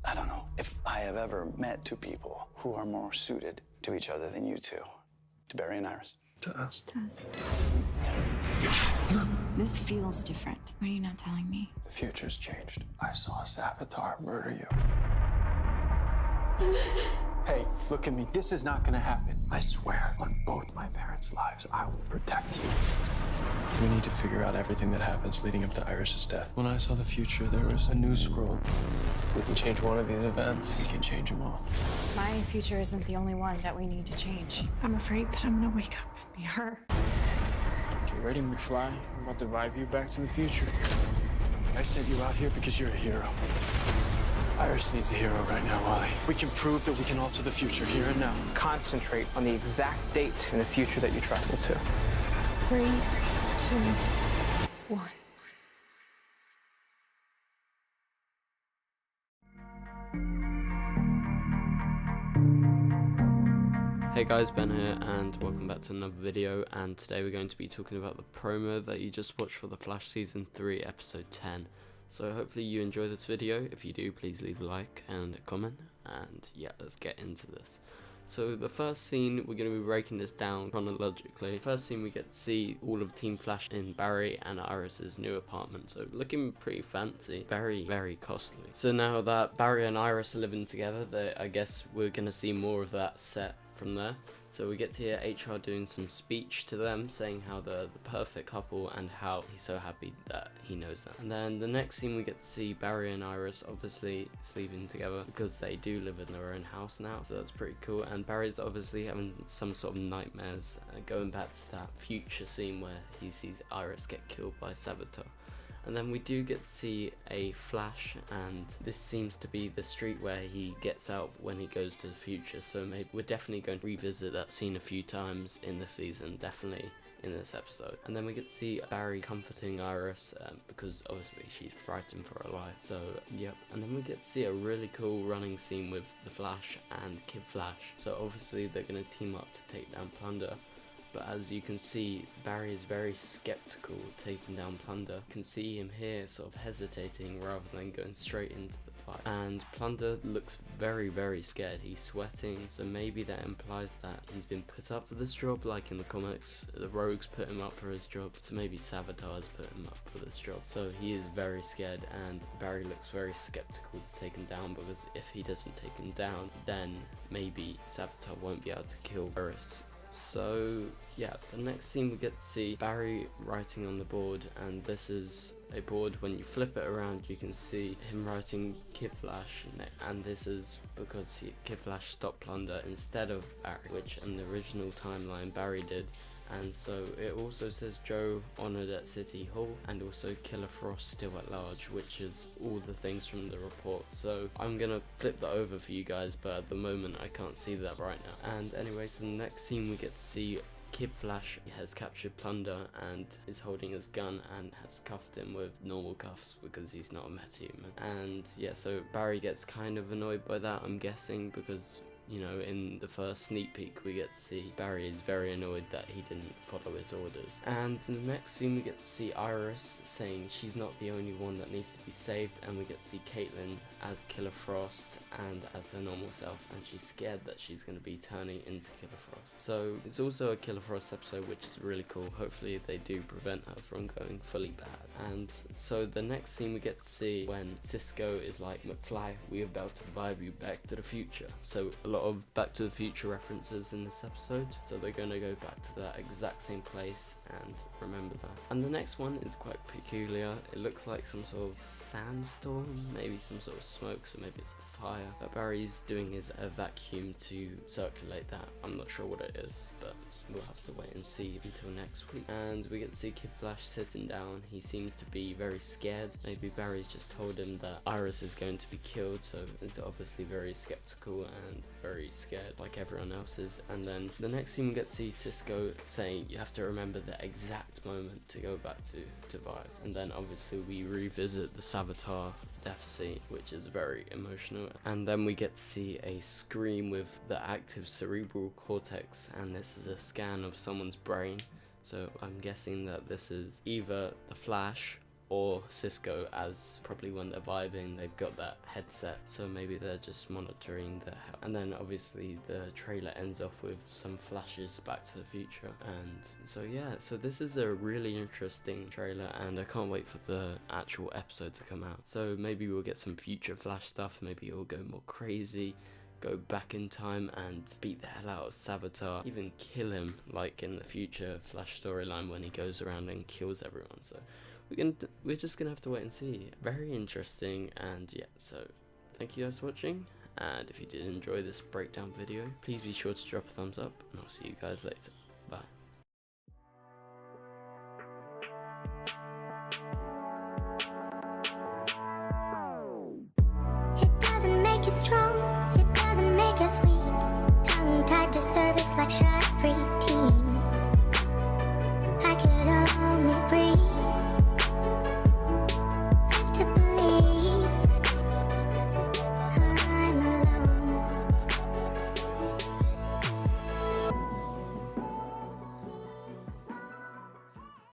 I don't know if I have ever met two people who are more suited to each other than you two. To Barry and Iris. To us. It does. This feels different. What are you not telling me? The future's changed. I saw a Savitar murder you. Hey, look at me. This is not gonna happen. I swear on both my parents' lives, I will protect you. We need to figure out everything that happens leading up to Iris's death. When I saw the future, there was a news scroll. We can change one of these events. We can change them all. My future isn't the only one that we need to change. I'm afraid that I'm gonna wake up and be her. Get ready, McFly. I'm about to vibe you back to the future. I sent you out here because you're a hero. Iris needs a hero right now, Wally. We can prove that we can alter the future here and now. Concentrate on the exact date in the future that you travel to. 3, 2, 1. Hey guys, Ben here and welcome back to another video, and today we're going to be talking about the promo that you just watched for The Flash Season 3 Episode 10. So hopefully you enjoy this video. If you do, please leave a like and a comment, and yeah, let's get into this. So the first scene, we're going to be breaking this down chronologically. First scene, we get to see all of Team Flash in Barry and Iris's new apartment. So looking pretty fancy, very costly. So now that Barry and Iris are living together, I guess we're going to see more of that set from there. So we get to hear HR doing some speech to them, saying how they're the perfect couple and how he's so happy that he knows that. And then the next scene, we get to see Barry and Iris obviously sleeping together because they do live in their own house now, so that's pretty cool. And Barry's obviously having some sort of nightmares, going back to that future scene where he sees Iris get killed by Savitar. And then we do get to see a flash, and this seems to be the street where he gets out when he goes to the future, so maybe we're definitely going to revisit that scene a few times in the season, definitely in this episode. And then we get to see Barry comforting Iris because obviously she's frightened for her life, so yep. And then we get to see a really cool running scene with the Flash and Kid Flash, so obviously they're going to team up to take down Plunder. But as you can see, Barry is very skeptical taking down Plunder. You can see him here sort of hesitating rather than going straight into the fight. And Plunder looks very scared. He's sweating, so maybe that implies that he's been put up for this job, like in the comics. The Rogues put him up for his job, so maybe Savitar's put him up for this job. So he is very scared, and Barry looks very skeptical to take him down, because if he doesn't take him down, then maybe Savitar won't be able to kill Iris. So yeah, the next scene we get to see Barry writing on the board, and this is a board, when you flip it around you can see him writing Kid Flash, and this is because Kid Flash stopped Plunder instead of Barry, which in the original timeline Barry did. And so it also says Joe honoured at City Hall, and also Killer Frost still at large, which is all the things from the report. So I'm gonna flip that over for you guys, but at the moment I can't see that right now. And anyway, so the next scene we get to see Kid Flash has captured Plunder and is holding his gun and has cuffed him with normal cuffs because he's not a metahuman. And yeah, so Barry gets kind of annoyed by that, I'm guessing, because you know, in the first sneak peek we get to see Barry is very annoyed that he didn't follow his orders. And in the next scene we get to see Iris saying she's not the only one that needs to be saved, and we get to see Caitlin as Killer Frost and as her normal self, and she's scared that she's going to be turning into Killer Frost. So it's also a Killer Frost episode, which is really cool. Hopefully they do prevent her from going fully bad. And so the next scene we get to see when Cisco is like, McFly, we're about to vibe you back to the future. So a lot of Back to the Future references in this episode, so they're going to go back to that exact same place and remember that. And the next one is quite peculiar. It looks like some sort of sandstorm, maybe some sort of smoke, so maybe it's a fire. But Barry's doing his vacuum to circulate that. I'm not sure what it is, but we'll have to wait and see until next week. And we get to see Kid Flash sitting down. He seems to be very scared. Maybe Barry's just told him that Iris is going to be killed, so he's obviously very skeptical and very scared like everyone else is. And then the next scene we get to see Cisco saying you have to remember the exact moment to go back to Vibe. And then obviously we revisit the Savitar death scene, which is very emotional. And then we get to see a screen with the active cerebral cortex, and this is a scan of someone's brain. So I'm guessing that this is either the Flash or Cisco, as probably when they're vibing they've got that headset, so maybe they're just monitoring their health. And then obviously the trailer ends off with some flashes back to the future. And so yeah, so this is a really interesting trailer, and I can't wait for the actual episode to come out. So maybe we'll get some future Flash stuff, maybe it'll go more crazy, go back in time and beat the hell out of Savitar, even kill him like in the future Flash storyline when he goes around and kills everyone. So we're just gonna have to wait and see. Very interesting. And yeah, so thank you guys for watching, and if you did enjoy this breakdown video, please be sure to drop a thumbs up, and I'll see you guys later. Bye. It doesn't make us strong, it doesn't make us weak. Tongue tied to service like shot free.